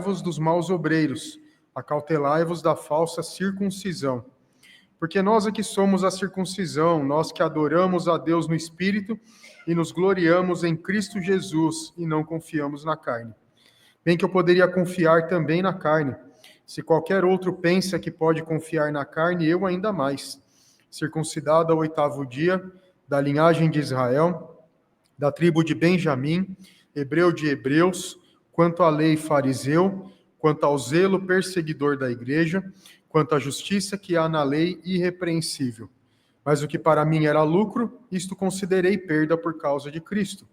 Acautelai-vos dos maus obreiros, acautelai-vos da falsa circuncisão. Porque nós é que somos a circuncisão, nós que adoramos a Deus no Espírito e nos gloriamos em Cristo Jesus e não confiamos na carne. Bem que eu poderia confiar também na carne. Se qualquer outro pensa que pode confiar na carne, eu ainda mais. Circuncidado ao 8º dia, da linhagem de Israel, da tribo de Benjamim, hebreu de hebreus, quanto à lei fariseu, quanto ao zelo perseguidor da igreja, quanto à justiça que há na lei irrepreensível. Mas o que para mim era lucro, isto considerei perda por causa de Cristo.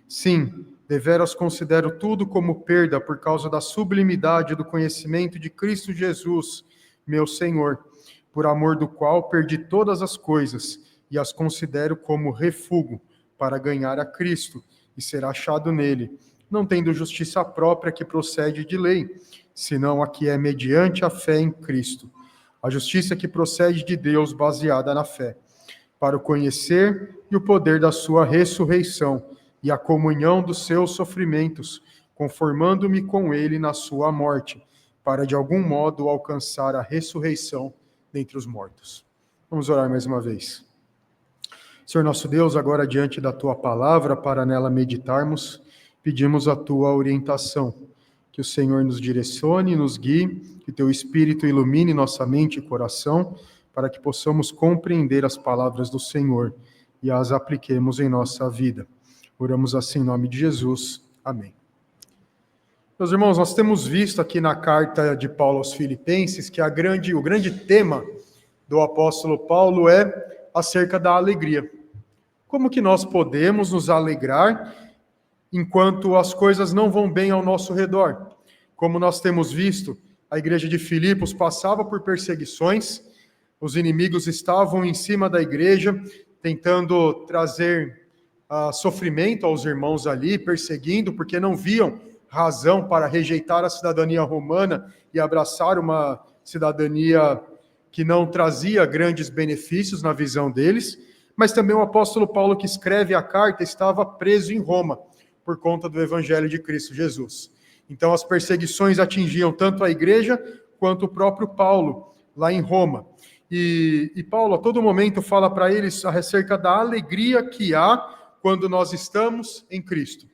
Sim, deveras considero tudo como perda por causa da sublimidade do conhecimento de Cristo Jesus, meu Senhor, por amor do qual perdi todas as coisas e as considero como refúgio para ganhar a Cristo e ser achado nele, não tendo justiça própria que procede de lei, senão a que é mediante a fé em Cristo, a justiça que procede de Deus baseada na fé, para o conhecer e o poder da sua ressurreição e a comunhão dos seus sofrimentos, conformando-me com ele na sua morte, para de algum modo alcançar a ressurreição dentre os mortos. Vamos orar mais uma vez. Senhor nosso Deus, agora diante da tua palavra, para nela meditarmos, pedimos a tua orientação, que o Senhor nos direcione, nos guie, que teu Espírito ilumine nossa mente e coração, para que possamos compreender as palavras do Senhor e as apliquemos em nossa vida. Oramos assim em nome de Jesus. Amém. Meus irmãos, nós temos visto aqui na carta de Paulo aos Filipenses que o grande tema do apóstolo Paulo é acerca da alegria. Como que nós podemos nos alegrar enquanto as coisas não vão bem ao nosso redor? Como nós temos visto, a igreja de Filipos passava por perseguições, os inimigos estavam em cima da igreja, tentando trazer sofrimento aos irmãos ali, perseguindo, porque não viam razão para rejeitar a cidadania romana e abraçar uma cidadania que não trazia grandes benefícios na visão deles, mas também o apóstolo Paulo, que escreve a carta, estava preso em Roma por conta do evangelho de Cristo Jesus. Então as perseguições atingiam tanto a igreja quanto o próprio Paulo, lá em Roma. E Paulo a todo momento fala para eles acerca da alegria que há quando nós estamos em Cristo.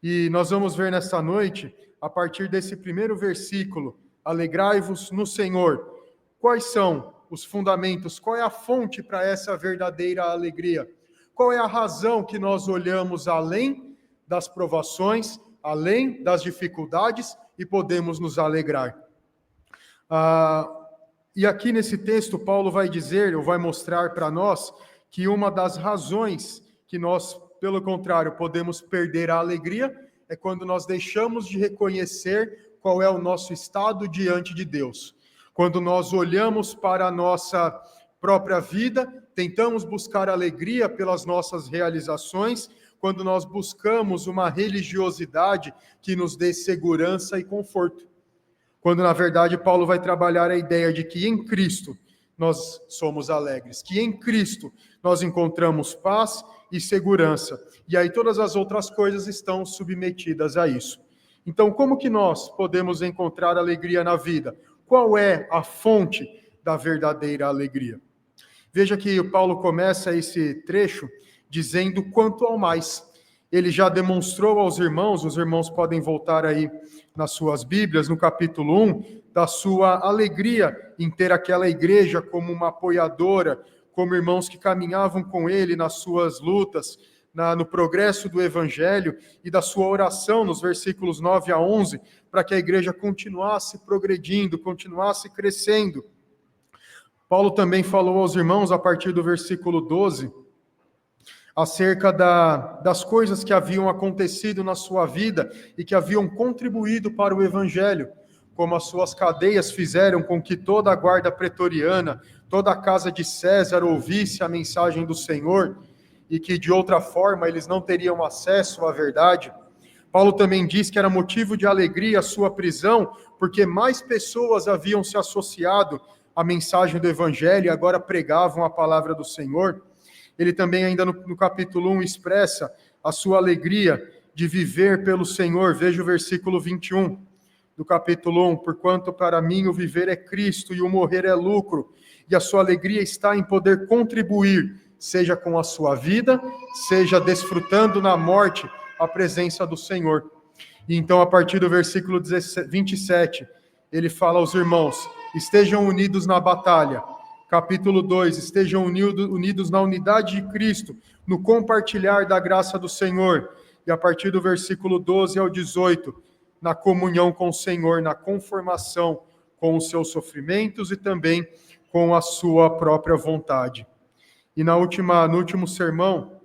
E nós vamos ver nesta noite, a partir desse primeiro versículo, alegrai-vos no Senhor. Quais são os fundamentos? Qual é a fonte para essa verdadeira alegria? Qual é a razão que nós olhamos além das provações, além das dificuldades e podemos nos alegrar? E aqui nesse texto, Paulo vai dizer, ou vai mostrar para nós, que uma das razões que nós, pelo contrário, podemos perder a alegria é quando nós deixamos de reconhecer qual é o nosso estado diante de Deus. Quando nós olhamos para a nossa própria vida, tentamos buscar alegria pelas nossas realizações, quando nós buscamos uma religiosidade que nos dê segurança e conforto. Quando, na verdade, Paulo vai trabalhar a ideia de que em Cristo nós somos alegres, que em Cristo nós encontramos paz e segurança, e aí todas as outras coisas estão submetidas a isso. Então, como que nós podemos encontrar alegria na vida? Qual é a fonte da verdadeira alegria? Veja que o Paulo começa esse trecho dizendo quanto ao mais. Ele já demonstrou aos irmãos, os irmãos podem voltar aí nas suas Bíblias, no capítulo 1, da sua alegria em ter aquela igreja como uma apoiadora, como irmãos que caminhavam com ele nas suas lutas, no progresso do Evangelho, e da sua oração nos versículos 9 a 11, para que a igreja continuasse progredindo, continuasse crescendo. Paulo também falou aos irmãos, a partir do versículo 12, acerca das coisas que haviam acontecido na sua vida e que haviam contribuído para o Evangelho, como as suas cadeias fizeram com que toda a guarda pretoriana, toda a casa de César ouvisse a mensagem do Senhor e que de outra forma eles não teriam acesso à verdade. Paulo também diz que era motivo de alegria a sua prisão, porque mais pessoas haviam se associado à mensagem do Evangelho e agora pregavam a palavra do Senhor. Ele também, ainda no capítulo 1, expressa a sua alegria de viver pelo Senhor. Veja o versículo 21. do capítulo 1, porquanto para mim o viver é Cristo e o morrer é lucro, e a sua alegria está em poder contribuir, seja com a sua vida, seja desfrutando na morte a presença do Senhor. E então, a partir do versículo 27, ele fala aos irmãos, estejam unidos na batalha. Capítulo 2, estejam unidos na unidade de Cristo, no compartilhar da graça do Senhor. E a partir do versículo 12 ao 18, na comunhão com o Senhor, na conformação com os seus sofrimentos e também com a sua própria vontade. E no último sermão,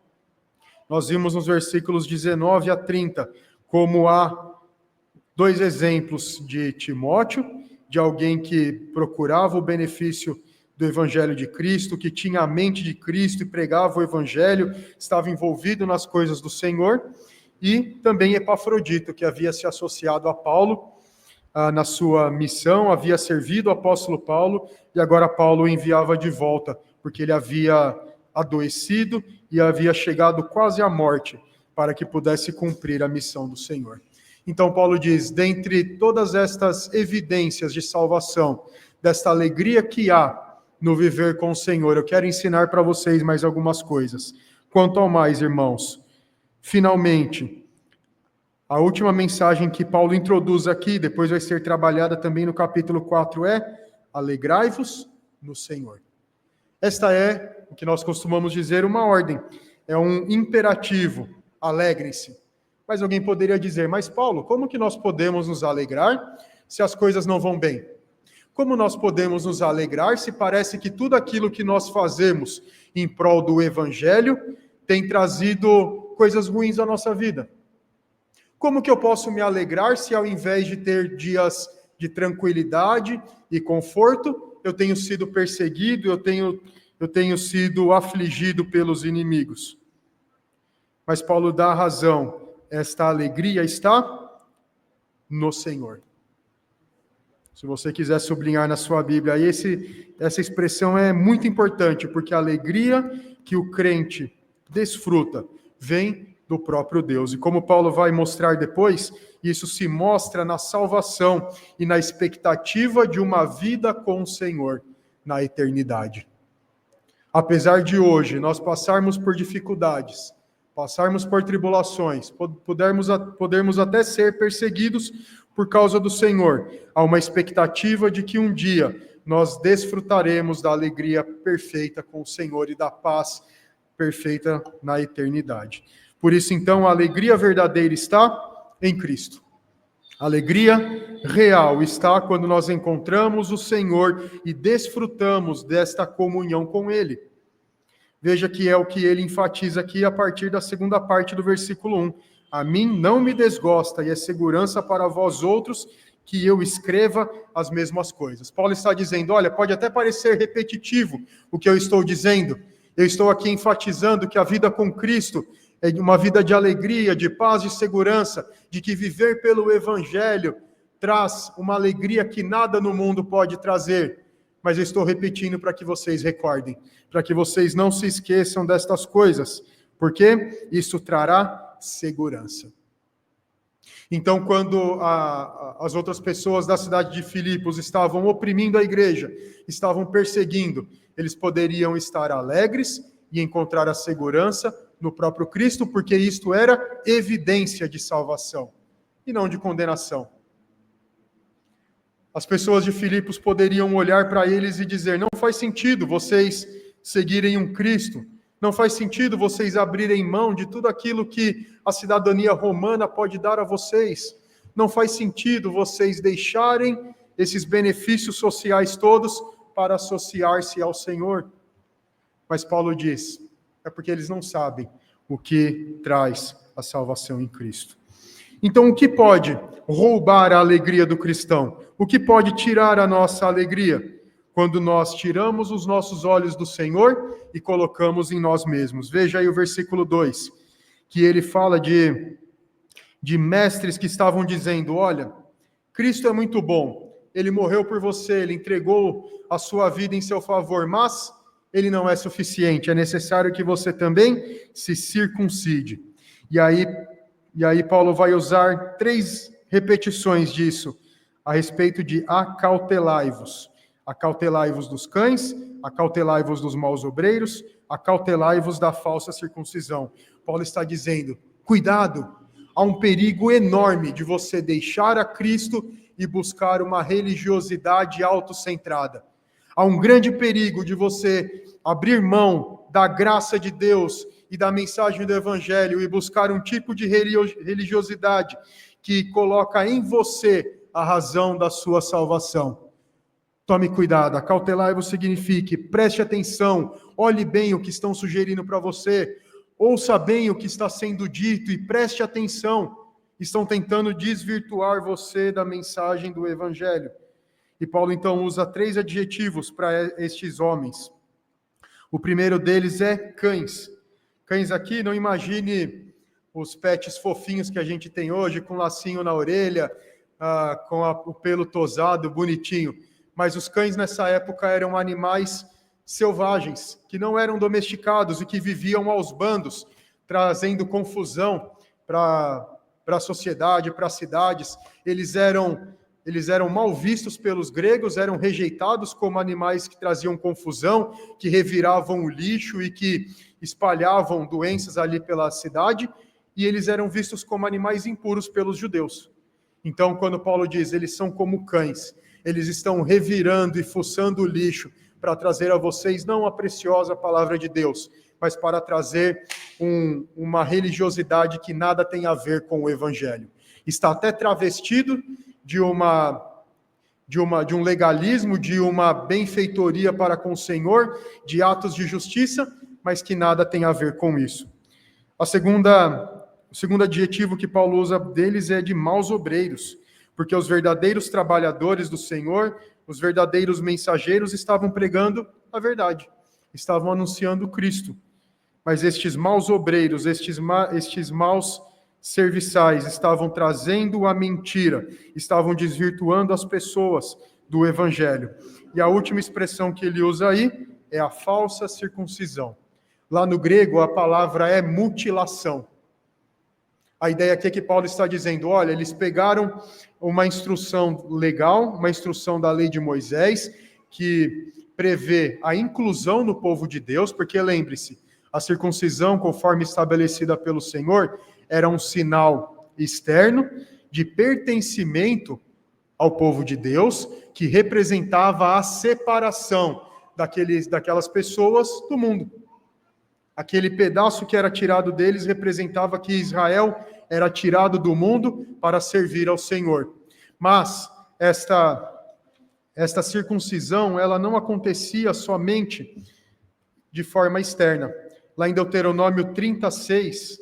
nós vimos nos versículos 19 a 30, como há dois exemplos de Timóteo, de alguém que procurava o benefício do Evangelho de Cristo, que tinha a mente de Cristo e pregava o Evangelho, estava envolvido nas coisas do Senhor, e também Epafrodito, que havia se associado a Paulo na sua missão, havia servido o apóstolo Paulo, e agora Paulo o enviava de volta, porque ele havia adoecido e havia chegado quase à morte, para que pudesse cumprir a missão do Senhor. Então Paulo diz, dentre todas estas evidências de salvação, desta alegria que há no viver com o Senhor, eu quero ensinar para vocês mais algumas coisas. Quanto ao mais, irmãos, finalmente, a última mensagem que Paulo introduz aqui, depois vai ser trabalhada também no capítulo 4, é alegrai-vos no Senhor. Esta é, o que nós costumamos dizer, uma ordem, é um imperativo, alegrem-se. Mas alguém poderia dizer, mas Paulo, como que nós podemos nos alegrar se as coisas não vão bem? Como nós podemos nos alegrar se parece que tudo aquilo que nós fazemos em prol do Evangelho tem trazido coisas ruins à nossa vida? Como que eu posso me alegrar se ao invés de ter dias de tranquilidade e conforto, eu tenho sido perseguido, eu tenho sido afligido pelos inimigos? Mas Paulo dá a razão, esta alegria está no Senhor. Se você quiser sublinhar na sua Bíblia, essa expressão é muito importante, porque a alegria que o crente desfruta vem do próprio Deus. E como Paulo vai mostrar depois, isso se mostra na salvação e na expectativa de uma vida com o Senhor na eternidade. Apesar de hoje nós passarmos por dificuldades, passarmos por tribulações, podermos até ser perseguidos por causa do Senhor, há uma expectativa de que um dia nós desfrutaremos da alegria perfeita com o Senhor e da paz perfeita na eternidade. Por isso, então, a alegria verdadeira está em Cristo. A alegria real está quando nós encontramos o Senhor e desfrutamos desta comunhão com Ele. Veja que é o que ele enfatiza aqui a partir da segunda parte do versículo 1. A mim não me desgosta e é segurança para vós outros que eu escreva as mesmas coisas. Paulo está dizendo, olha, pode até parecer repetitivo o que eu estou dizendo. Eu estou aqui enfatizando que a vida com Cristo é uma vida de alegria, de paz, de segurança, de que viver pelo Evangelho traz uma alegria que nada no mundo pode trazer. Mas eu estou repetindo para que vocês recordem, para que vocês não se esqueçam destas coisas, porque isso trará segurança. Então, quando as outras pessoas da cidade de Filipos estavam oprimindo a igreja, estavam perseguindo, eles poderiam estar alegres e encontrar a segurança no próprio Cristo, porque isto era evidência de salvação e não de condenação. As pessoas de Filipos poderiam olhar para eles e dizer, não faz sentido vocês seguirem um Cristo, não faz sentido vocês abrirem mão de tudo aquilo que a cidadania romana pode dar a vocês. Não faz sentido vocês deixarem esses benefícios sociais todos para associar-se ao Senhor. Mas Paulo diz, é porque eles não sabem o que traz a salvação em Cristo. Então, o que pode roubar a alegria do cristão? O que pode tirar a nossa alegria? Quando nós tiramos os nossos olhos do Senhor e colocamos em nós mesmos. Veja aí o versículo 2, que ele fala de mestres que estavam dizendo, olha, Cristo é muito bom, ele morreu por você, ele entregou a sua vida em seu favor, mas ele não é suficiente, é necessário que você também se circuncide. E aí Paulo vai usar 3 repetições disso a respeito de acautelai-vos. Acautelai-vos dos cães, acautelai-vos dos maus obreiros, acautelai-vos da falsa circuncisão. Paulo está dizendo, cuidado, há um perigo enorme de você deixar a Cristo e buscar uma religiosidade autocentrada. Há um grande perigo de você abrir mão da graça de Deus e da mensagem do Evangelho e buscar um tipo de religiosidade que coloca em você a razão da sua salvação. Tome cuidado, acautelai-vos significa, preste atenção, olhe bem o que estão sugerindo para você, ouça bem o que está sendo dito e preste atenção. Estão tentando desvirtuar você da mensagem do Evangelho. E Paulo então usa 3 adjetivos para estes homens. O primeiro deles é cães. Cães aqui, não imagine os pets fofinhos que a gente tem hoje, com lacinho na orelha, com o pelo tosado, bonitinho. Mas os cães nessa época eram animais selvagens, que não eram domesticados e que viviam aos bandos, trazendo confusão para a sociedade, para as cidades. Eles eram mal vistos pelos gregos, eram rejeitados como animais que traziam confusão, que reviravam o lixo e que espalhavam doenças ali pela cidade, e eles eram vistos como animais impuros pelos judeus. Então, quando Paulo diz, eles são como cães, eles estão revirando e fuçando o lixo para trazer a vocês não a preciosa palavra de Deus, mas para trazer uma religiosidade que nada tem a ver com o Evangelho. Está até travestido de um legalismo, de uma benfeitoria para com o Senhor, de atos de justiça, mas que nada tem a ver com isso. O segundo adjetivo que Paulo usa deles é de maus obreiros, porque os verdadeiros trabalhadores do Senhor, os verdadeiros mensageiros estavam pregando a verdade, estavam anunciando Cristo. Mas estes maus obreiros, estes maus serviçais estavam trazendo a mentira, estavam desvirtuando as pessoas do Evangelho. E a última expressão que ele usa aí é a falsa circuncisão. Lá no grego, a palavra é mutilação. A ideia aqui é que Paulo está dizendo, olha, eles pegaram uma instrução legal, uma instrução da lei de Moisés, que prevê a inclusão no povo de Deus, porque lembre-se, a circuncisão, conforme estabelecida pelo Senhor, era um sinal externo de pertencimento ao povo de Deus, que representava a separação daquelas pessoas do mundo. Aquele pedaço que era tirado deles representava que Israel era tirado do mundo para servir ao Senhor. Mas esta circuncisão, ela não acontecia somente de forma externa. Lá em Deuteronômio 36,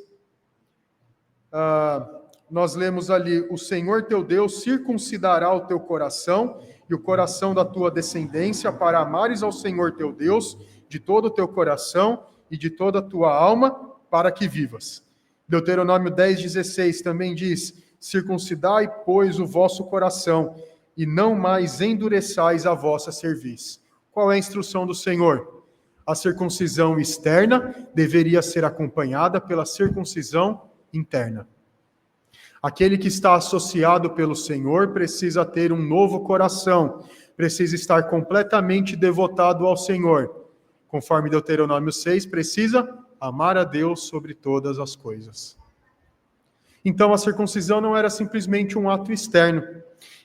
nós lemos ali, o Senhor teu Deus circuncidará o teu coração e o coração da tua descendência para amares ao Senhor teu Deus de todo o teu coração e de toda a tua alma, para que vivas. Deuteronômio 10:16 também diz, circuncidai, pois, o vosso coração, e não mais endureçais a vossa cerviz. Qual é a instrução do Senhor? A circuncisão externa deveria ser acompanhada pela circuncisão interna. Aquele que está associado pelo Senhor precisa ter um novo coração, precisa estar completamente devotado ao Senhor. Conforme Deuteronômio 6, precisa amar a Deus sobre todas as coisas. Então, a circuncisão não era simplesmente um ato externo.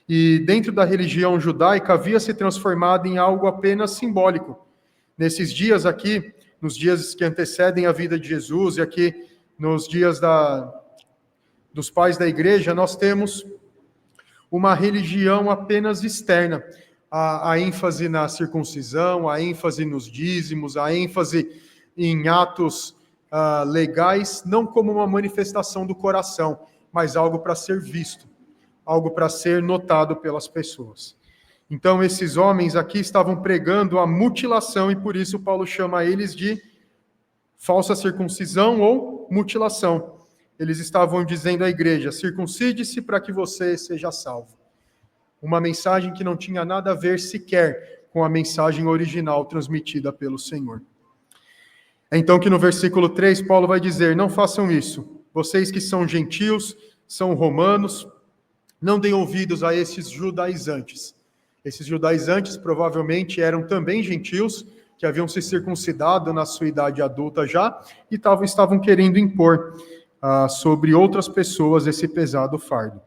E dentro da religião judaica havia se transformado em algo apenas simbólico. Nesses dias aqui, nos dias que antecedem a vida de Jesus, e aqui nos dias dos pais da igreja, nós temos uma religião apenas externa. A ênfase na circuncisão, a ênfase nos dízimos, a ênfase em atos legais, não como uma manifestação do coração, mas algo para ser visto, algo para ser notado pelas pessoas. Então, esses homens aqui estavam pregando a mutilação, e por isso Paulo chama eles de falsa circuncisão ou mutilação. Eles estavam dizendo à igreja, circuncide-se para que você seja salvo. Uma mensagem que não tinha nada a ver sequer com a mensagem original transmitida pelo Senhor. É então que no versículo 3, Paulo vai dizer, não façam isso. Vocês que são gentios, são romanos, Não deem ouvidos a esses judaizantes. Esses judaizantes provavelmente eram também gentios, que haviam se circuncidado na sua idade adulta já, e estavam querendo impor sobre outras pessoas esse pesado fardo.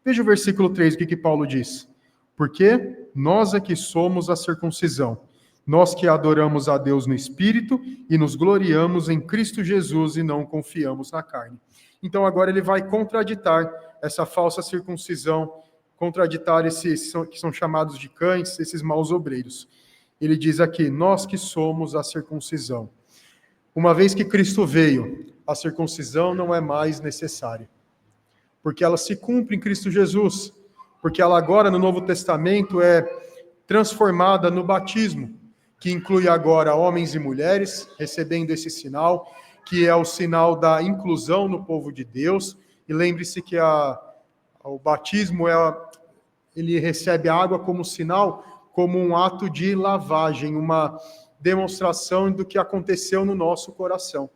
Veja o versículo 3, o que Paulo diz. Porque nós é que somos a circuncisão, nós que adoramos a Deus no Espírito e nos gloriamos em Cristo Jesus e não confiamos na carne. Então agora ele vai contraditar essa falsa circuncisão, contraditar esses que são chamados de cães, esses maus obreiros. Ele diz aqui, nós que somos a circuncisão. Uma vez que Cristo veio, a circuncisão não é mais necessária, porque ela se cumpre em Cristo Jesus, porque ela agora no Novo Testamento é transformada no batismo, que inclui agora homens e mulheres recebendo esse sinal, que é o sinal da inclusão no povo de Deus. E lembre-se que o batismo ele recebe a água como sinal, como um ato de lavagem, uma demonstração do que aconteceu no nosso coração.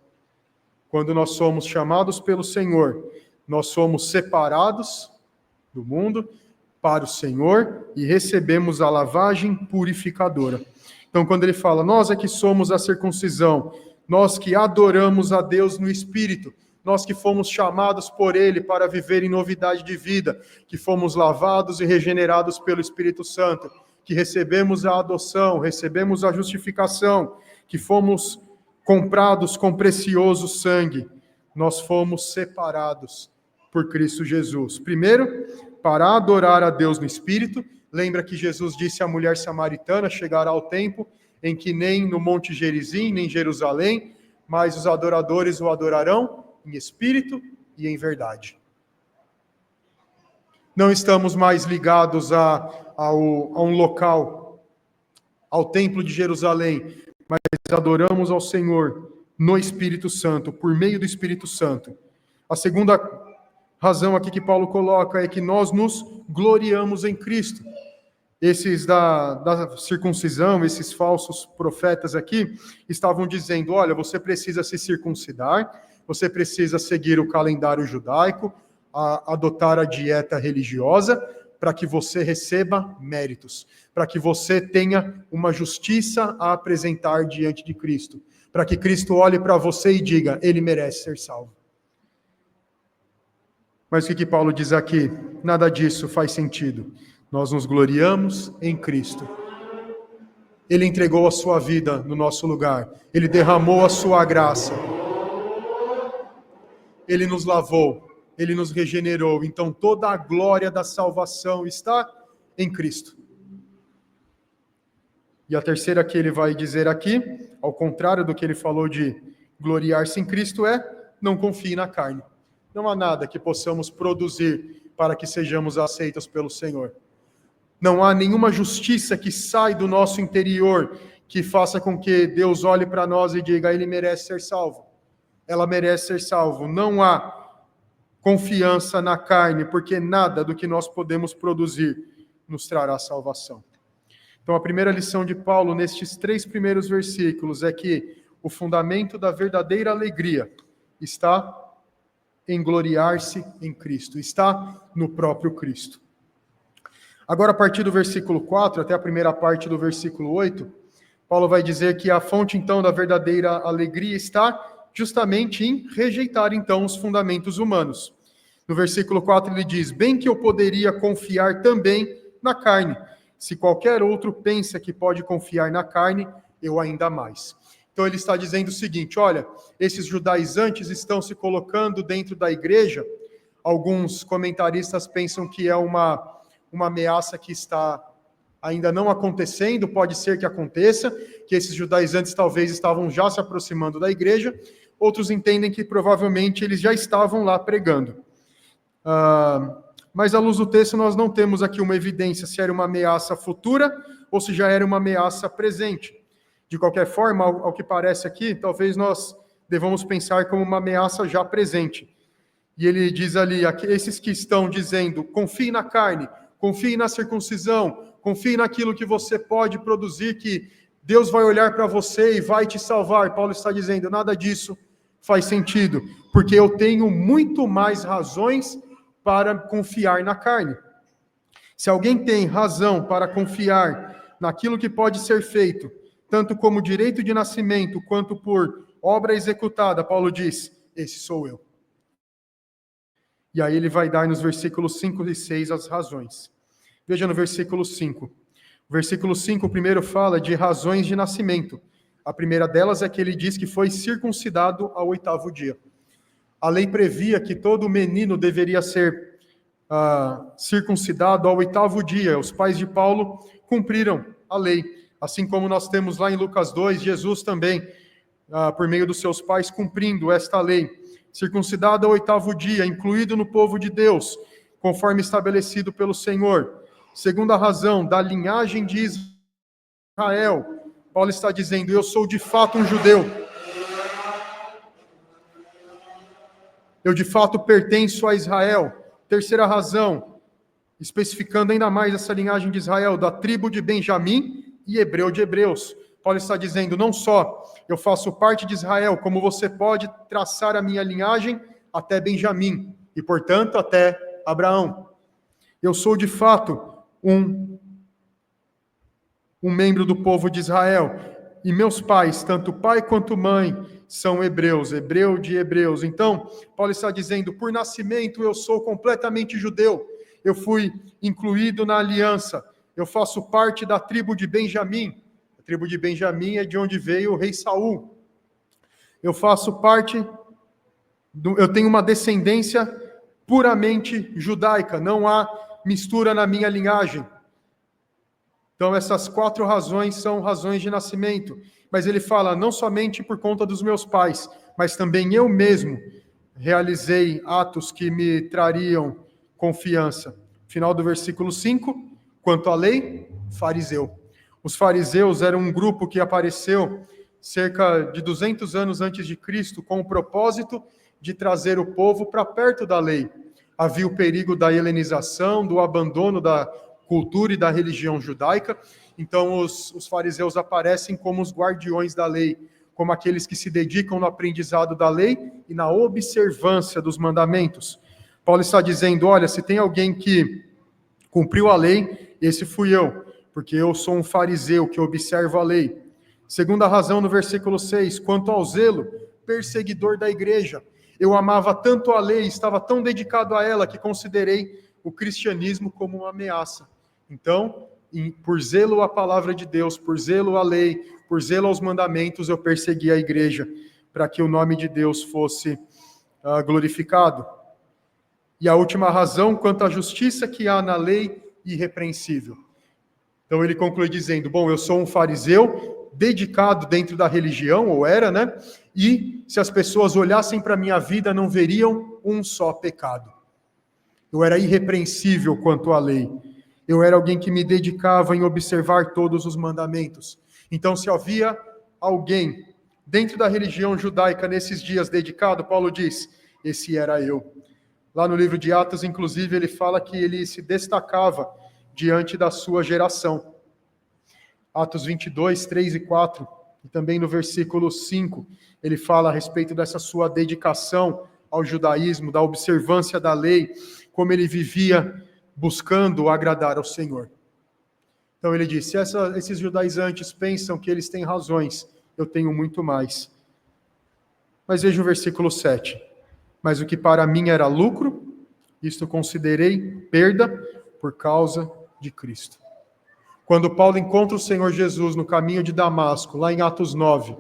Quando nós somos chamados pelo Senhor, nós somos separados do mundo para o Senhor e recebemos a lavagem purificadora. Então, quando ele fala, nós é que somos a circuncisão, nós que adoramos a Deus no Espírito, nós que fomos chamados por Ele para viver em novidade de vida, que fomos lavados e regenerados pelo Espírito Santo, que recebemos a adoção, recebemos a justificação, que fomos comprados com precioso sangue, nós fomos separados por Cristo Jesus. Primeiro, para adorar a Deus no Espírito. Lembra que Jesus disse à mulher samaritana, chegará o tempo em que nem no Monte Gerizim, nem em Jerusalém, mas os adoradores o adorarão em espírito e em verdade. Não estamos mais ligados a um local, ao Templo de Jerusalém, mas adoramos ao Senhor no Espírito Santo, por meio do Espírito Santo. A segunda razão aqui que Paulo coloca é que nós nos gloriamos em Cristo. Esses da circuncisão, esses falsos profetas aqui, estavam dizendo, olha, você precisa se circuncidar, você precisa seguir o calendário judaico, adotar a dieta religiosa, para que você receba méritos, para que você tenha uma justiça a apresentar diante de Cristo, para que Cristo olhe para você e diga, ele merece ser salvo. Mas o que Paulo diz aqui? Nada disso faz sentido. Nós nos gloriamos em Cristo. Ele entregou a sua vida no nosso lugar. Ele derramou a sua graça. Ele nos lavou. Ele nos regenerou. Então toda a glória da salvação está em Cristo. E a terceira que ele vai dizer aqui, ao contrário do que ele falou de gloriar-se em Cristo, é não confie na carne. Não há nada que possamos produzir para que sejamos aceitos pelo Senhor. Não há nenhuma justiça que sai do nosso interior que faça com que Deus olhe para nós e diga, ele merece ser salvo. Ela merece ser salvo. Não há confiança na carne, porque nada do que nós podemos produzir nos trará salvação. Então, a primeira lição de Paulo nestes 3 primeiros versículos é que o fundamento da verdadeira alegria está em gloriar-se em Cristo, está no próprio Cristo. Agora, a partir do versículo 4, até a primeira parte do versículo 8, Paulo vai dizer que a fonte, então, da verdadeira alegria está justamente em rejeitar, então, os fundamentos humanos. No versículo 4 ele diz, bem que eu poderia confiar também na carne. Se qualquer outro pensa que pode confiar na carne, eu ainda mais. Então ele está dizendo o seguinte, olha, esses judaizantes estão se colocando dentro da igreja. Alguns comentaristas pensam que é uma ameaça que está ainda não acontecendo, pode ser que aconteça, que esses judaizantes talvez estavam já se aproximando da igreja, outros entendem que provavelmente eles já estavam lá pregando. Mas à luz do texto nós não temos aqui uma evidência se era uma ameaça futura ou se já era uma ameaça presente. De qualquer forma, ao que parece aqui, talvez nós devamos pensar como uma ameaça já presente. E ele diz ali, esses que estão dizendo, confie na carne, confie na circuncisão, confie naquilo que você pode produzir, que Deus vai olhar para você e vai te salvar. Paulo está dizendo, nada disso faz sentido, porque eu tenho muito mais razões para confiar na carne. Se alguém tem razão para confiar naquilo que pode ser feito, tanto como direito de nascimento, quanto por obra executada, Paulo diz, esse sou eu. E aí ele vai dar nos versículos 5 e 6 as razões. Veja no versículo 5. O versículo 5 primeiro fala de razões de nascimento. A primeira delas é que ele diz que foi circuncidado ao 8º dia. A lei previa que todo menino deveria ser circuncidado ao 8º dia. Os pais de Paulo cumpriram a lei. Assim como nós temos lá em Lucas 2, Jesus também, por meio dos seus pais, cumprindo esta lei. Circuncidado ao 8º dia, incluído no povo de Deus, conforme estabelecido pelo Senhor. Segunda razão, da linhagem de Israel. Paulo está dizendo, eu sou de fato um judeu. Eu de fato pertenço a Israel. Terceira razão, especificando ainda mais essa linhagem de Israel, da tribo de Benjamim e hebreu de hebreus. Paulo está dizendo, não só eu faço parte de Israel, como você pode traçar a minha linhagem até Benjamim, e portanto até Abraão. Eu sou de fato um membro do povo de Israel, e meus pais, tanto pai quanto mãe, são hebreus, hebreu de hebreus. Então, Paulo está dizendo, por nascimento eu sou completamente judeu, eu fui incluído na aliança, eu faço parte da tribo de Benjamim. A tribo de Benjamim é de onde veio o rei Saul. Eu faço parte, eu tenho uma descendência puramente judaica, não há mistura na minha linhagem. Então, essas 4 razões são razões de nascimento. Mas ele fala, não somente por conta dos meus pais, mas também eu mesmo realizei atos que me trariam confiança. Final do versículo 5, quanto à lei, fariseu. Os fariseus eram um grupo que apareceu cerca de 200 anos antes de Cristo, com o propósito de trazer o povo para perto da lei. Havia o perigo da helenização, do abandono da cultura e da religião judaica. Então, os fariseus aparecem como os guardiões da lei, como aqueles que se dedicam no aprendizado da lei e na observância dos mandamentos. Paulo está dizendo, olha, se tem alguém que cumpriu a lei, esse fui eu, porque eu sou um fariseu que observa a lei. Segunda razão, no versículo 6, quanto ao zelo, perseguidor da igreja. Eu amava tanto a lei, estava tão dedicado a ela, que considerei o cristianismo como uma ameaça. Então, por zelo à palavra de Deus, por zelo à lei, por zelo aos mandamentos, eu persegui a igreja, para que o nome de Deus fosse glorificado. E a última razão, quanto à justiça que há na lei, irrepreensível. Então ele conclui dizendo, bom, eu sou um fariseu, dedicado dentro da religião, ou era, né? E se as pessoas olhassem para a minha vida, não veriam um só pecado. Eu era irrepreensível quanto à lei. Eu era alguém que me dedicava em observar todos os mandamentos. Então, se havia alguém dentro da religião judaica nesses dias dedicado, Paulo diz, esse era eu. Lá no livro de Atos, inclusive, ele fala que ele se destacava diante da sua geração. Atos 22, 3 e 4, e também no versículo 5, ele fala a respeito dessa sua dedicação ao judaísmo, da observância da lei, como ele vivia buscando agradar ao Senhor. Então ele disse, esses judaizantes pensam que eles têm razões, eu tenho muito mais. Mas veja o versículo 7. Mas o que para mim era lucro, isto considerei perda por causa de Cristo. Quando Paulo encontra o Senhor Jesus no caminho de Damasco, lá em Atos 9,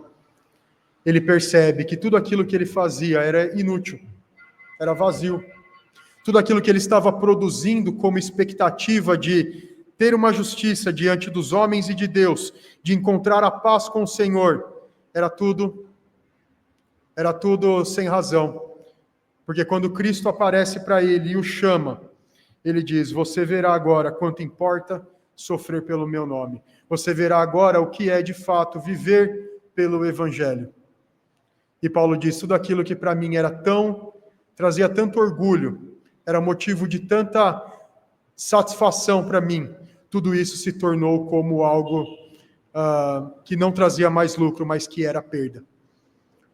ele percebe que tudo aquilo que ele fazia era inútil, era vazio. Tudo aquilo que ele estava produzindo como expectativa de ter uma justiça diante dos homens e de Deus, de encontrar a paz com o Senhor, era tudo sem razão. Porque quando Cristo aparece para ele e o chama, ele diz, você verá agora quanto importa sofrer pelo meu nome. Você verá agora o que é de fato viver pelo Evangelho. E Paulo diz, tudo aquilo que para mim trazia tanto orgulho, era motivo de tanta satisfação para mim, tudo isso se tornou como algo que não trazia mais lucro, mas que era perda.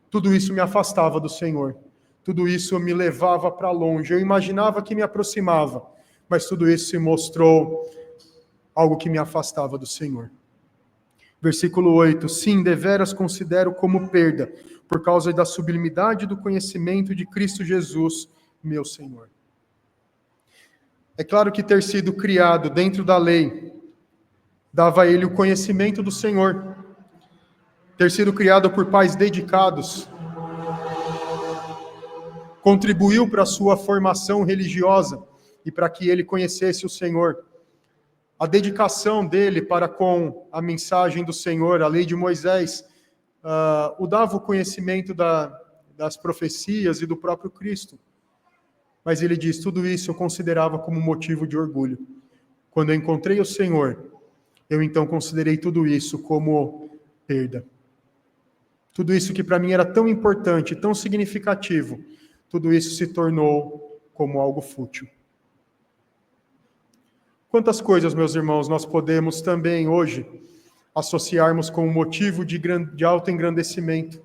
Tudo isso me afastava do Senhor. tudo isso me levava para longe. Eu imaginava que me aproximava, mas tudo isso se mostrou algo que me afastava do Senhor. Versículo 8: sim, deveras considero como perda, por causa da sublimidade do conhecimento de Cristo Jesus, meu Senhor. É claro que ter sido criado dentro da lei dava a ele o conhecimento do Senhor. Ter sido criado por pais dedicados contribuiu para a sua formação religiosa e para que ele conhecesse o Senhor. A dedicação dele para com a mensagem do Senhor, a lei de Moisés, o dava o conhecimento das profecias e do próprio Cristo. Mas ele diz, tudo isso eu considerava como motivo de orgulho. Quando eu encontrei o Senhor, eu então considerei tudo isso como perda. Tudo isso que para mim era tão importante, tão significativo, tudo isso se tornou como algo fútil. Quantas coisas, meus irmãos, nós podemos também hoje associarmos com um motivo de autoengrandecimento.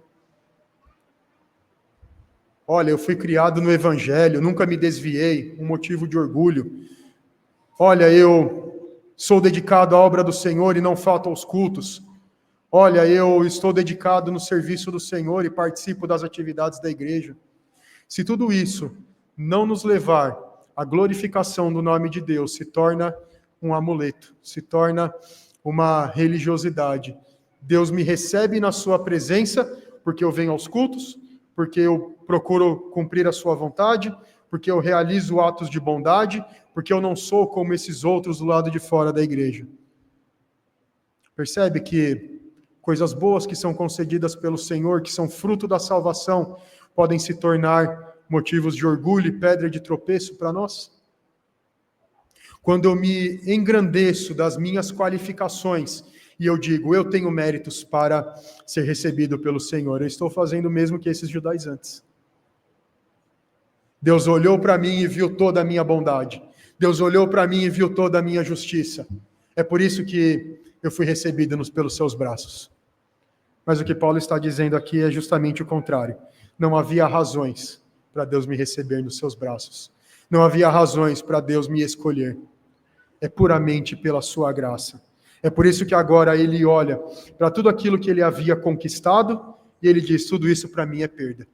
Olha, eu fui criado no Evangelho, nunca me desviei, um motivo de orgulho. Olha, eu sou dedicado à obra do Senhor e não falto aos cultos. Olha, eu estou dedicado no serviço do Senhor e participo das atividades da igreja. Se tudo isso não nos levar à glorificação do nome de Deus, se torna um amuleto, se torna uma religiosidade. Deus me recebe na sua presença porque eu venho aos cultos, porque eu procuro cumprir a sua vontade, porque eu realizo atos de bondade, porque eu não sou como esses outros do lado de fora da igreja. Percebe que coisas boas que são concedidas pelo Senhor, que são fruto da salvação, podem se tornar motivos de orgulho e pedra de tropeço para nós? Quando eu me engrandeço das minhas qualificações e eu digo, eu tenho méritos para ser recebido pelo Senhor, eu estou fazendo o mesmo que esses judaizantes. Deus olhou para mim e viu toda a minha bondade. Deus olhou para mim e viu toda a minha justiça. É por isso que eu fui recebido pelos seus braços. Mas o que Paulo está dizendo aqui é justamente o contrário. Não havia razões para Deus me receber nos seus braços. Não havia razões para Deus me escolher. É puramente pela sua graça. É por isso que agora ele olha para tudo aquilo que ele havia conquistado e ele diz, tudo isso para mim é perda.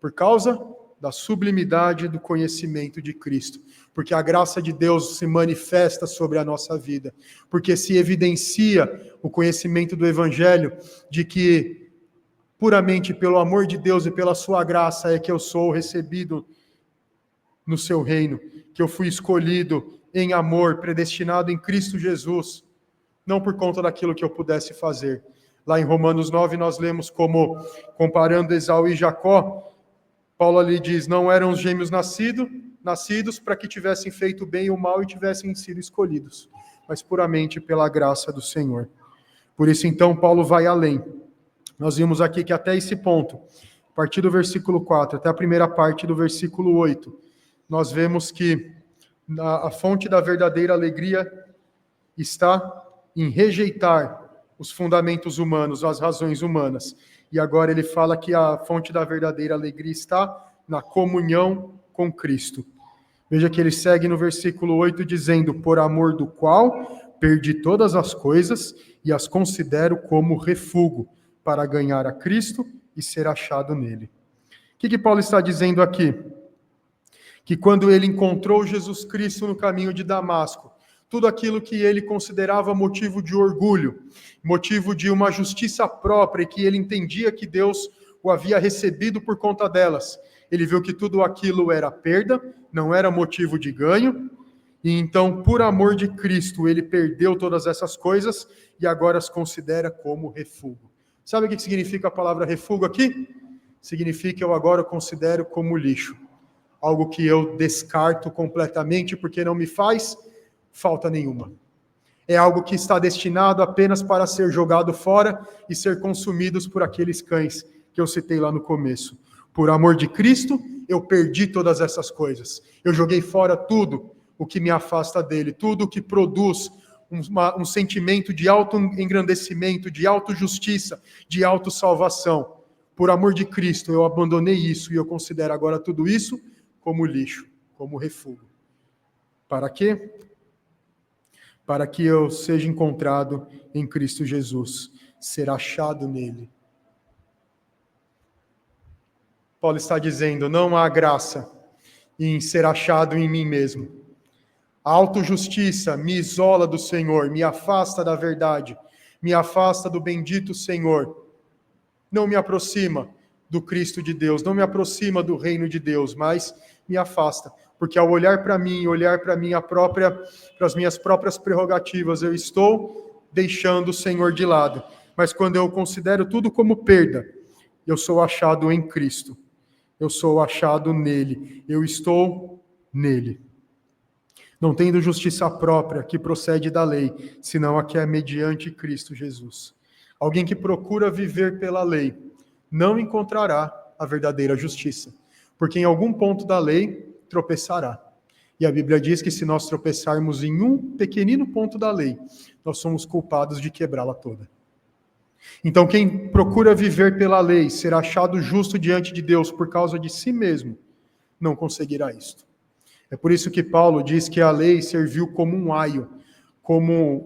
Por causa da sublimidade do conhecimento de Cristo. Porque a graça de Deus se manifesta sobre a nossa vida. Porque se evidencia o conhecimento do Evangelho de que puramente pelo amor de Deus e pela sua graça é que eu sou recebido no seu reino, que eu fui escolhido em amor, predestinado em Cristo Jesus, não por conta daquilo que eu pudesse fazer. Lá em Romanos 9 nós lemos como, comparando Esaú e Jacó, Paulo ali diz, não eram os gêmeos nascidos para que tivessem feito o bem e o mal e tivessem sido escolhidos, mas puramente pela graça do Senhor. Por isso então Paulo vai além. Nós vimos aqui que até esse ponto, a partir do versículo 4 até a primeira parte do versículo 8, nós vemos que a fonte da verdadeira alegria está em rejeitar os fundamentos humanos, as razões humanas. E agora ele fala que a fonte da verdadeira alegria está na comunhão com Cristo. Veja que ele segue no versículo 8 dizendo, por amor do qual perdi todas as coisas e as considero como refúgio para ganhar a Cristo e ser achado nele. O que Paulo está dizendo aqui? Que quando ele encontrou Jesus Cristo no caminho de Damasco, tudo aquilo que ele considerava motivo de orgulho, motivo de uma justiça própria, e que ele entendia que Deus o havia recebido por conta delas, ele viu que tudo aquilo era perda, não era motivo de ganho, e então, por amor de Cristo, ele perdeu todas essas coisas e agora as considera como refúgio. Sabe o que significa a palavra refúgio aqui? Significa eu agora considero como lixo. Algo que eu descarto completamente porque não me faz falta nenhuma. É algo que está destinado apenas para ser jogado fora e ser consumidos por aqueles cães que eu citei lá no começo. Por amor de Cristo, eu perdi todas essas coisas. Eu joguei fora tudo o que me afasta dele, tudo o que produz um sentimento de auto-engrandecimento, de auto-justiça, de auto-salvação. Por amor de Cristo, eu abandonei isso e eu considero agora tudo isso como lixo, como refúgio. Para quê? Para que eu seja encontrado em Cristo Jesus, ser achado nele. Paulo está dizendo, não há graça em ser achado em mim mesmo. A autojustiça me isola do Senhor, me afasta da verdade, me afasta do bendito Senhor. Não me aproxima do Cristo de Deus, não me aproxima do reino de Deus, mas me afasta. Porque ao olhar para mim, olhar para as minhas próprias prerrogativas, eu estou deixando o Senhor de lado. Mas quando eu considero tudo como perda, eu sou achado em Cristo. Eu sou achado nele. Eu estou nele. Não tendo justiça própria que procede da lei, senão a que é mediante Cristo Jesus. Alguém que procura viver pela lei não encontrará a verdadeira justiça, porque em algum ponto da lei tropeçará. E a Bíblia diz que se nós tropeçarmos em um pequenino ponto da lei, nós somos culpados de quebrá-la toda. Então quem procura viver pela lei, ser achado justo diante de Deus por causa de si mesmo, não conseguirá isto. É por isso que Paulo diz que a lei serviu como um aio, como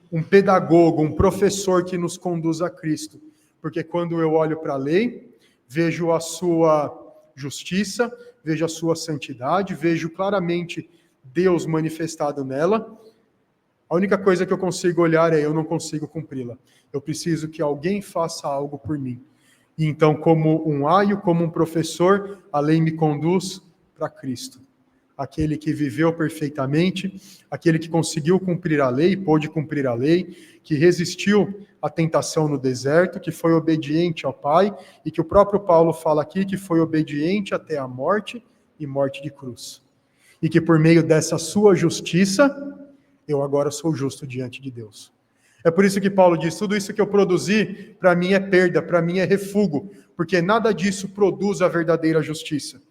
um pedagogo, um professor que nos conduz a Cristo. Porque quando eu olho para a lei, vejo a sua justiça, vejo a sua santidade, vejo claramente Deus manifestado nela. A única coisa que eu consigo olhar é eu não consigo cumpri-la. Eu preciso que alguém faça algo por mim. E então, como um aio, como um professor, a lei me conduz para Cristo. Aquele que viveu perfeitamente, aquele que conseguiu cumprir a lei, pôde cumprir a lei, que resistiu à tentação no deserto, que foi obediente ao Pai, e que o próprio Paulo fala aqui que foi obediente até a morte e morte de cruz. E que por meio dessa sua justiça, eu agora sou justo diante de Deus. É por isso que Paulo diz, tudo isso que eu produzi, para mim é perda, para mim é refúgio, porque nada disso produz a verdadeira justiça.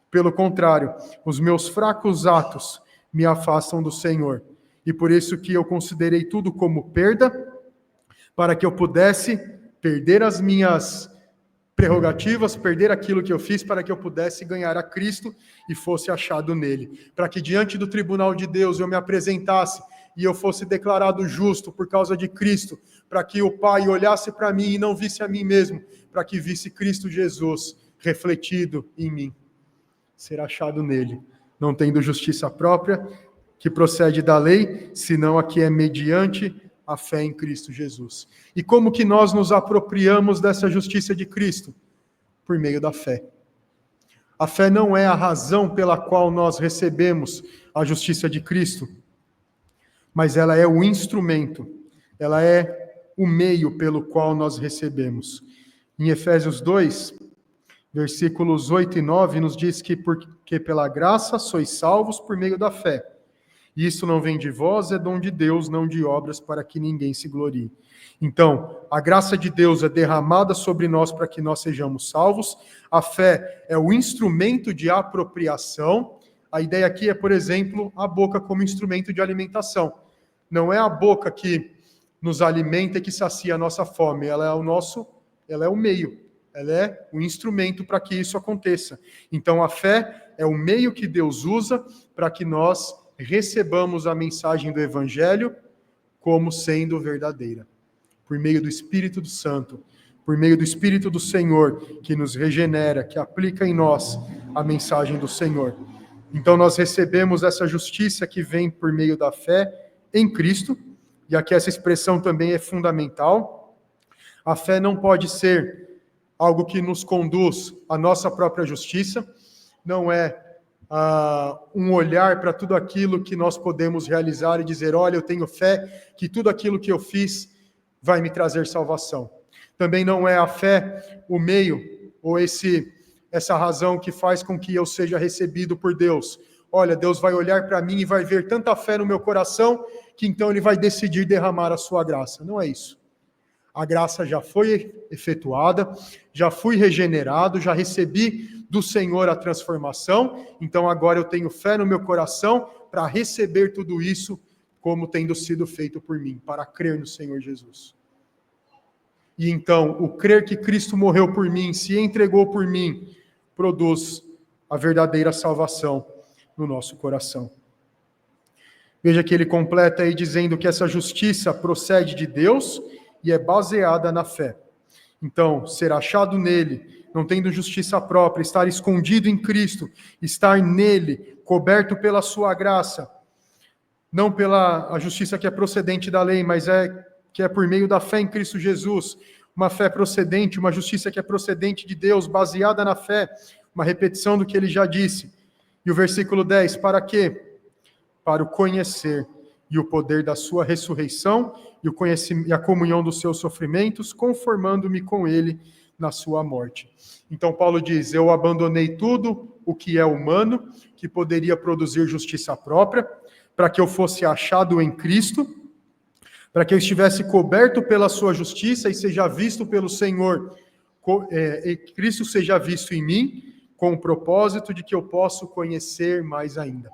Pelo contrário, os meus fracos atos me afastam do Senhor. E por isso que eu considerei tudo como perda, para que eu pudesse perder as minhas prerrogativas, perder aquilo que eu fiz, para que eu pudesse ganhar a Cristo e fosse achado nele. Para que diante do tribunal de Deus eu me apresentasse e eu fosse declarado justo por causa de Cristo, para que o Pai olhasse para mim e não visse a mim mesmo, para que visse Cristo Jesus refletido em mim. Ser achado nele, não tendo justiça própria, que procede da lei, senão a que é mediante a fé em Cristo Jesus. E como que nós nos apropriamos dessa justiça de Cristo? Por meio da fé. A fé não é a razão pela qual nós recebemos a justiça de Cristo, mas ela é o instrumento, ela é o meio pelo qual nós recebemos. Em Efésios 2, versículos 8 e 9, nos diz que porque pela graça sois salvos por meio da fé. E isso não vem de vós, é dom de Deus, não de obras, para que ninguém se glorie. Então, a graça de Deus é derramada sobre nós para que nós sejamos salvos. A fé é o instrumento de apropriação. A ideia aqui é, por exemplo, a boca como instrumento de alimentação. Não é a boca que nos alimenta e que sacia a nossa fome, ela é o meio. Ela é o instrumento para que isso aconteça. Então, a fé é o meio que Deus usa para que nós recebamos a mensagem do Evangelho como sendo verdadeira. Por meio do Espírito do Santo, por meio do Espírito do Senhor, que nos regenera, que aplica em nós a mensagem do Senhor. Então, nós recebemos essa justiça que vem por meio da fé em Cristo, e aqui essa expressão também é fundamental. A fé não pode ser algo que nos conduz à nossa própria justiça, não é um olhar para tudo aquilo que nós podemos realizar e dizer, olha, eu tenho fé que tudo aquilo que eu fiz vai me trazer salvação. Também não é a fé o meio, ou essa razão que faz com que eu seja recebido por Deus. Olha, Deus vai olhar para mim e vai ver tanta fé no meu coração, que então Ele vai decidir derramar a sua graça. Não é isso. A graça já foi efetuada, já fui regenerado, já recebi do Senhor a transformação, então agora eu tenho fé no meu coração para receber tudo isso como tendo sido feito por mim, para crer no Senhor Jesus. E então, o crer que Cristo morreu por mim, se entregou por mim, produz a verdadeira salvação no nosso coração. Veja que ele completa aí dizendo que essa justiça procede de Deus e é baseada na fé. Então, ser achado nele, não tendo justiça própria, estar escondido em Cristo, estar nele, coberto pela sua graça, não pela a justiça que é procedente da lei, mas que é por meio da fé em Cristo Jesus, uma fé procedente, uma justiça que é procedente de Deus, baseada na fé, uma repetição do que ele já disse. E o versículo 10, para quê? Para o conhecer e o poder da sua ressurreição e a comunhão dos seus sofrimentos, conformando-me com ele na sua morte. Então Paulo diz, eu abandonei tudo o que é humano, que poderia produzir justiça própria, para que eu fosse achado em Cristo, para que eu estivesse coberto pela sua justiça e seja visto pelo Senhor, e Cristo seja visto em mim, com o propósito de que eu possa conhecer mais ainda.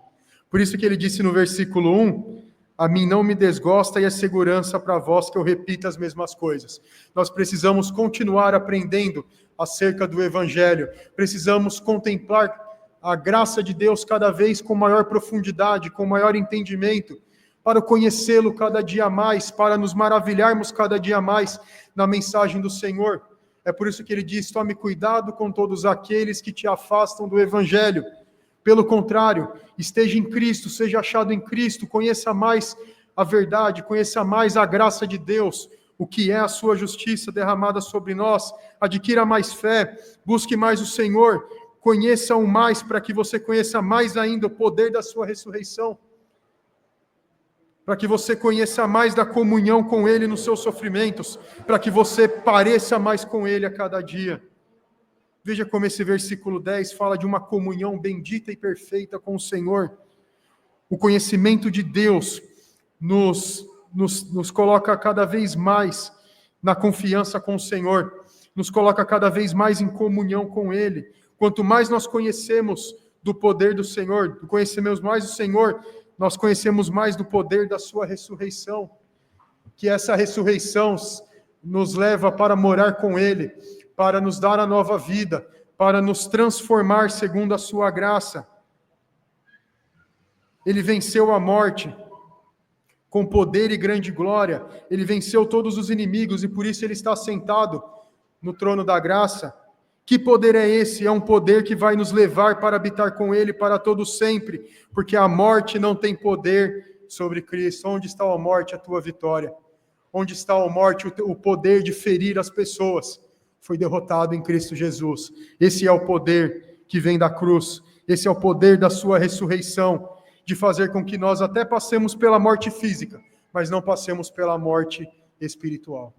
Por isso que ele disse no versículo 1, a mim não me desgosta e é segurança para vós que eu repita as mesmas coisas. Nós precisamos continuar aprendendo acerca do Evangelho, precisamos contemplar a graça de Deus cada vez com maior profundidade, com maior entendimento, para conhecê-lo cada dia mais, para nos maravilharmos cada dia mais na mensagem do Senhor. É por isso que ele diz, tome cuidado com todos aqueles que te afastam do Evangelho. Pelo contrário, esteja em Cristo, seja achado em Cristo, conheça mais a verdade, conheça mais a graça de Deus, o que é a sua justiça derramada sobre nós, adquira mais fé, busque mais o Senhor, conheça-o mais para que você conheça mais ainda o poder da sua ressurreição, para que você conheça mais da comunhão com Ele nos seus sofrimentos, para que você pareça mais com Ele a cada dia. Veja como esse versículo 10 fala de uma comunhão bendita e perfeita com o Senhor. O conhecimento de Deus nos coloca cada vez mais na confiança com o Senhor, nos coloca cada vez mais em comunhão com Ele. Quanto mais nós conhecemos do poder do Senhor, conhecemos mais o Senhor, nós conhecemos mais do poder da sua ressurreição, que essa ressurreição nos leva para morar com Ele, para nos dar a nova vida, para nos transformar segundo a sua graça. Ele venceu a morte com poder e grande glória, ele venceu todos os inimigos e por isso ele está sentado no trono da graça. Que poder é esse? É um poder que vai nos levar para habitar com Ele para todo sempre, porque a morte não tem poder sobre Cristo. Onde está a morte, a tua vitória? Onde está a morte, o poder de ferir as pessoas? Foi derrotado em Cristo Jesus. Esse é o poder que vem da cruz. Esse é o poder da sua ressurreição, de fazer com que nós até passemos pela morte física, mas não passemos pela morte espiritual.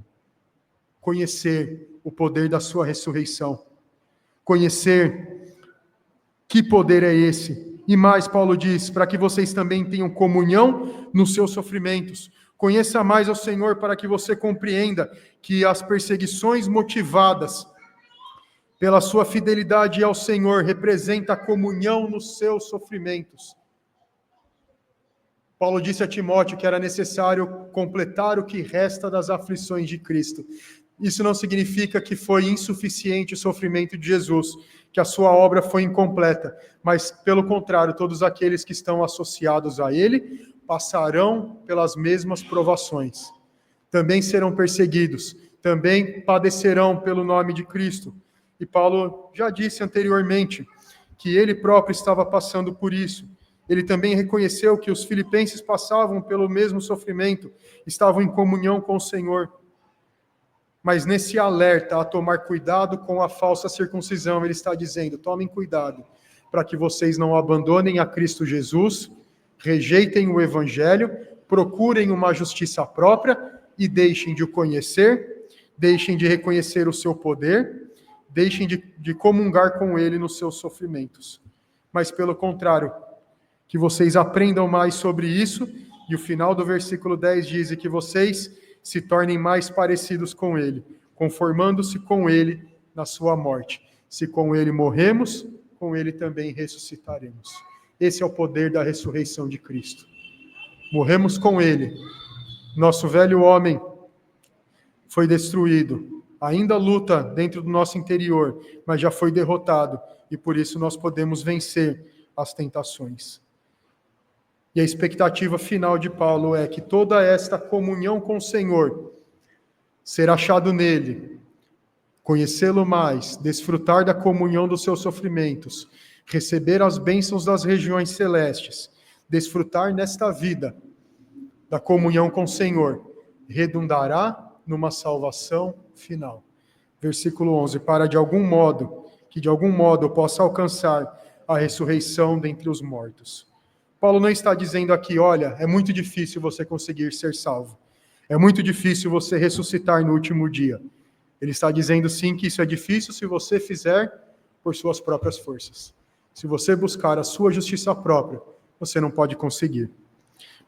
Conhecer o poder da sua ressurreição. Conhecer que poder é esse. E mais, Paulo diz, para que vocês também tenham comunhão nos seus sofrimentos. Conheça mais ao Senhor para que você compreenda que as perseguições motivadas pela sua fidelidade ao Senhor representa a comunhão nos seus sofrimentos. Paulo disse a Timóteo que era necessário completar o que resta das aflições de Cristo. Isso não significa que foi insuficiente o sofrimento de Jesus, que a sua obra foi incompleta, mas, pelo contrário, todos aqueles que estão associados a Ele passarão pelas mesmas provações. Também serão perseguidos, também padecerão pelo nome de Cristo. E Paulo já disse anteriormente que ele próprio estava passando por isso. Ele também reconheceu que os filipenses passavam pelo mesmo sofrimento, estavam em comunhão com o Senhor. Mas nesse alerta a tomar cuidado com a falsa circuncisão, ele está dizendo, tomem cuidado, para que vocês não abandonem a Cristo Jesus, rejeitem o Evangelho, procurem uma justiça própria e deixem de o conhecer, deixem de reconhecer o seu poder, deixem de comungar com ele nos seus sofrimentos. Mas pelo contrário, que vocês aprendam mais sobre isso, e o final do versículo 10 diz que vocês se tornem mais parecidos com Ele, conformando-se com Ele na sua morte. Se com Ele morremos, com Ele também ressuscitaremos. Esse é o poder da ressurreição de Cristo. Morremos com Ele. Nosso velho homem foi destruído. ainda luta dentro do nosso interior, mas já foi derrotado, e por isso nós podemos vencer as tentações. E a expectativa final de Paulo é que toda esta comunhão com o Senhor, ser achado nele, conhecê-lo mais, desfrutar da comunhão dos seus sofrimentos, receber as bênçãos das regiões celestes, desfrutar nesta vida da comunhão com o Senhor, redundará numa salvação final. Versículo 11, para de algum modo eu possa alcançar a ressurreição dentre os mortos. Paulo não está dizendo aqui, olha, é muito difícil você conseguir ser salvo. É muito difícil você ressuscitar no último dia. Ele está dizendo sim que isso é difícil se você fizer por suas próprias forças. Se você buscar a sua justiça própria, você não pode conseguir.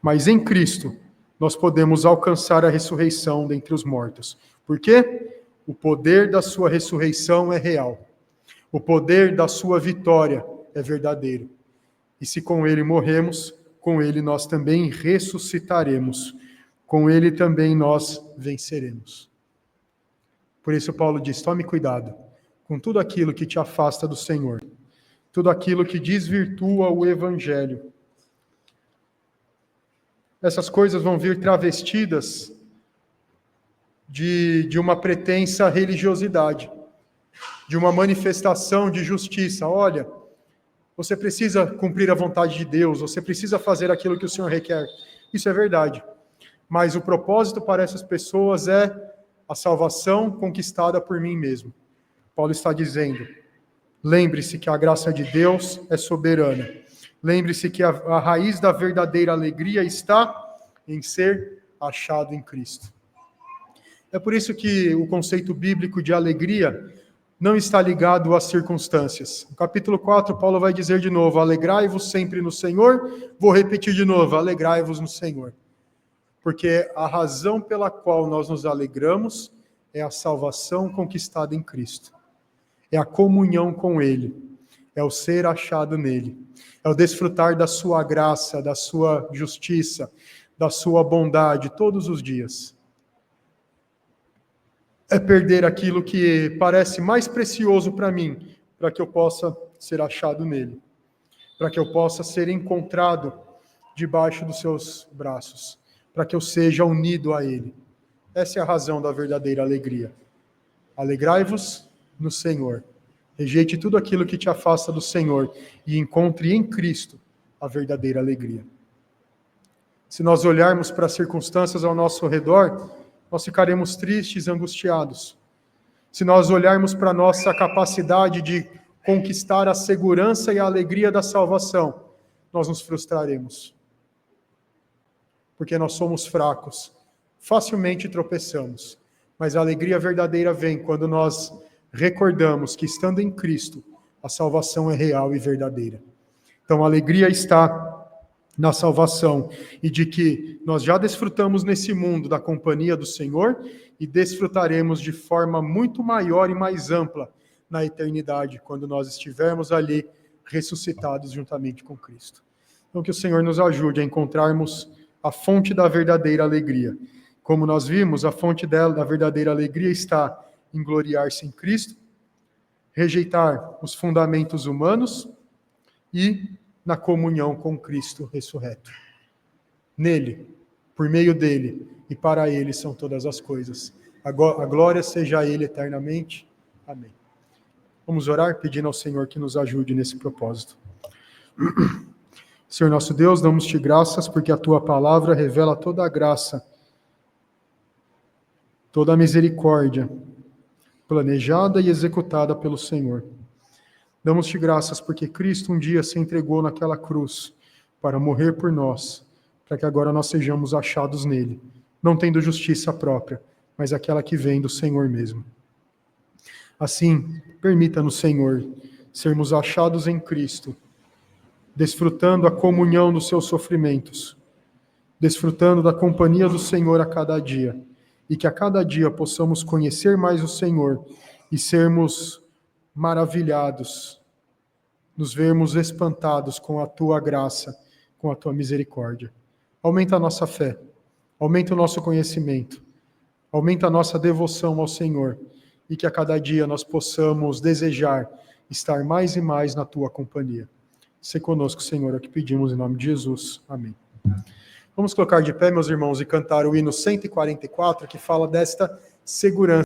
Mas em Cristo, nós podemos alcançar a ressurreição dentre os mortos. Por quê? O poder da sua ressurreição é real. O poder da sua vitória é verdadeiro. E se com ele morremos, com ele nós também ressuscitaremos. Com ele também nós venceremos. Por isso Paulo diz, tome cuidado com tudo aquilo que te afasta do Senhor. Tudo aquilo que desvirtua o Evangelho. Essas coisas vão vir travestidas de uma pretensa religiosidade, de uma manifestação de justiça. Olha, você precisa cumprir a vontade de Deus, você precisa fazer aquilo que o Senhor requer. Isso é verdade. Mas o propósito para essas pessoas é a salvação conquistada por mim mesmo. Paulo está dizendo, lembre-se que a graça de Deus é soberana. Lembre-se que a raiz da verdadeira alegria está em ser achado em Cristo. É por isso que o conceito bíblico de alegria não está ligado às circunstâncias. No capítulo 4, Paulo vai dizer de novo, alegrai-vos sempre no Senhor. Vou repetir de novo, alegrai-vos no Senhor. Porque a razão pela qual nós nos alegramos é a salvação conquistada em Cristo. É a comunhão com Ele. É o ser achado nele. É o desfrutar da sua graça, da sua justiça, da sua bondade todos os dias. É perder aquilo que parece mais precioso para mim, para que eu possa ser achado nele. Para que eu possa ser encontrado debaixo dos seus braços. Para que eu seja unido a ele. Essa é a razão da verdadeira alegria. Alegrai-vos no Senhor. Rejeite tudo aquilo que te afasta do Senhor e encontre em Cristo a verdadeira alegria. Se nós olharmos para as circunstâncias ao nosso redor, nós ficaremos tristes, angustiados. Se nós olharmos para a nossa capacidade de conquistar a segurança e a alegria da salvação, nós nos frustraremos. Porque nós somos fracos, facilmente tropeçamos. Mas a alegria verdadeira vem quando nós recordamos que, estando em Cristo, a salvação é real e verdadeira. Então, a alegria está na salvação e de que nós já desfrutamos nesse mundo da companhia do Senhor e desfrutaremos de forma muito maior e mais ampla na eternidade, quando nós estivermos ali ressuscitados juntamente com Cristo. Então, que o Senhor nos ajude a encontrarmos a fonte da verdadeira alegria. Como nós vimos, a fonte da verdadeira alegria está em gloriar-se em Cristo, rejeitar os fundamentos humanos e na comunhão com Cristo ressurreto. Nele, por meio dele e para ele são todas as coisas. A glória seja a ele eternamente. Amém. Vamos orar pedindo ao Senhor que nos ajude nesse propósito. Senhor nosso Deus, damos-te graças porque a tua palavra revela toda a graça, toda a misericórdia, planejada e executada pelo Senhor. Damos-te graças porque Cristo um dia se entregou naquela cruz para morrer por nós, para que agora nós sejamos achados nele, não tendo justiça própria, mas aquela que vem do Senhor mesmo. Assim, permita-nos, Senhor, sermos achados em Cristo, desfrutando a comunhão dos seus sofrimentos, desfrutando da companhia do Senhor a cada dia, e que a cada dia possamos conhecer mais o Senhor e sermos maravilhados, nos vermos espantados com a tua graça, com a tua misericórdia. Aumenta a nossa fé, aumenta o nosso conhecimento, aumenta a nossa devoção ao Senhor, e que a cada dia nós possamos desejar estar mais e mais na tua companhia. Se conosco, Senhor, é o que pedimos em nome de Jesus. Amém. Vamos colocar de pé, meus irmãos, e cantar o hino 144, que fala desta segurança.